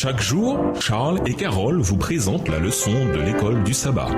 Chaque jour, Charles et Carole vous présentent la leçon de l'école du sabbat.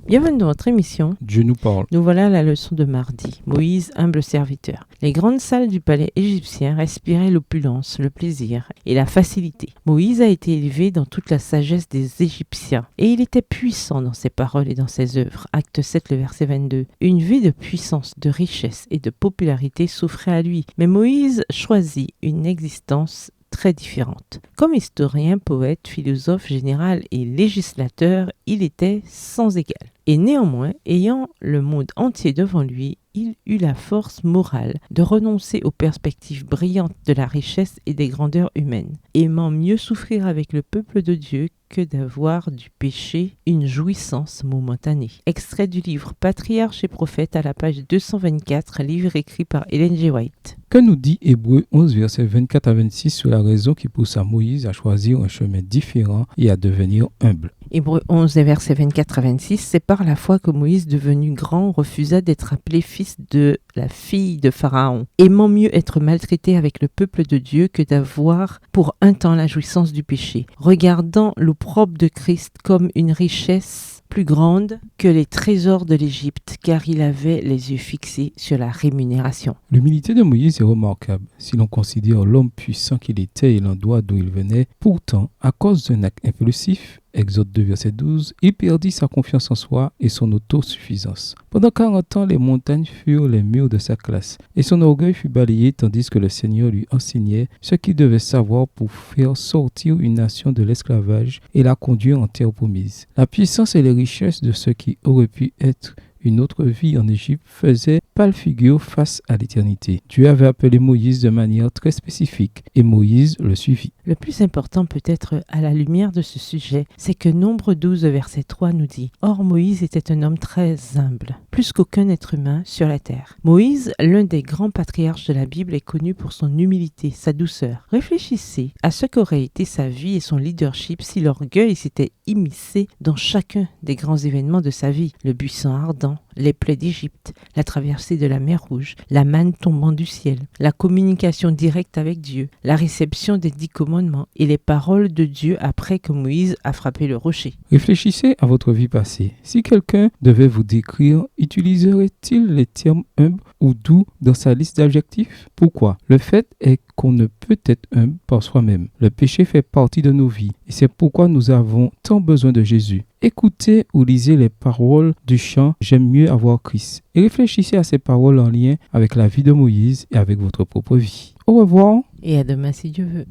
Bienvenue dans votre émission. Dieu nous parle. Nous voilà à la leçon de mardi. Moïse, humble serviteur. Les grandes salles du palais égyptien respiraient l'opulence, le plaisir et la facilité. Moïse a été élevé dans toute la sagesse des Égyptiens et il était puissant dans ses paroles et dans ses œuvres. Acte 7, le verset 22. Une vie de puissance, de richesse et de popularité s'offrait à lui. Mais Moïse choisit une existence très différente. Comme historien, poète, philosophe général et législateur, il était sans égal. Et néanmoins, ayant le monde entier devant lui, il eut la force morale de renoncer aux perspectives brillantes de la richesse et des grandeurs humaines, aimant mieux souffrir avec le peuple de Dieu que d'avoir du péché une jouissance momentanée. Extrait du livre Patriarches et prophètes à la page 224, livre écrit par Ellen G. White. Que nous dit Hébreux 11, versets 24 à 26 sur la raison qui poussa Moïse à choisir un chemin différent et à devenir humble? Hébreux 11, versets 24 à 26, c'est par la foi que Moïse, devenu grand, refusa d'être appelé fils de la fille de Pharaon, aimant mieux être maltraité avec le peuple de Dieu que d'avoir pour un temps la jouissance du péché, regardant l'opprobre de Christ comme une richesse plus grande que les trésors de l'Égypte, car il avait les yeux fixés sur la rémunération. L'humilité de Moïse est remarquable si l'on considère l'homme puissant qu'il était et l'endroit d'où il venait. Pourtant, à cause d'un acte impulsif, Exode 2, verset 12, il perdit sa confiance en soi et son autosuffisance. Pendant 40 ans, les montagnes furent les murs de sa classe et son orgueil fut balayé tandis que le Seigneur lui enseignait ce qu'il devait savoir pour faire sortir une nation de l'esclavage et la conduire en terre promise. La puissance et les richesses de ce qui aurait pu être une autre vie en Égypte faisait pâle figure face à l'éternité. Dieu avait appelé Moïse de manière très spécifique et Moïse le suivit. Le plus important peut-être à la lumière de ce sujet, c'est que Nombre 12, verset 3 nous dit « Or Moïse était un homme très humble, plus qu'aucun être humain sur la terre. » Moïse, l'un des grands patriarches de la Bible, est connu pour son humilité, sa douceur. Réfléchissez à ce qu'aurait été sa vie et son leadership si l'orgueil s'était immiscé dans chacun des grands événements de sa vie. Le buisson ardent, les plaies d'Égypte, la traversée de la mer Rouge, la manne tombant du ciel, la communication directe avec Dieu, la réception des 10 commandements et les paroles de Dieu après que Moïse a frappé le rocher. Réfléchissez à votre vie passée. Si quelqu'un devait vous décrire, utiliserait-il les termes humble ou doux dans sa liste d'adjectifs? Pourquoi? Le fait est qu'on ne peut être humble par soi-même. Le péché fait partie de nos vies et c'est pourquoi nous avons tant besoin de Jésus. Écoutez ou lisez les paroles du chant « J'aime mieux avoir Christ » et réfléchissez à ces paroles en lien avec la vie de Moïse et avec votre propre vie. Au revoir et à demain si Dieu veut.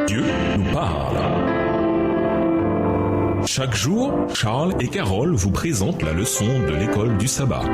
Dieu nous parle. Chaque jour, Charles et Carole vous présentent la leçon de l'école du sabbat.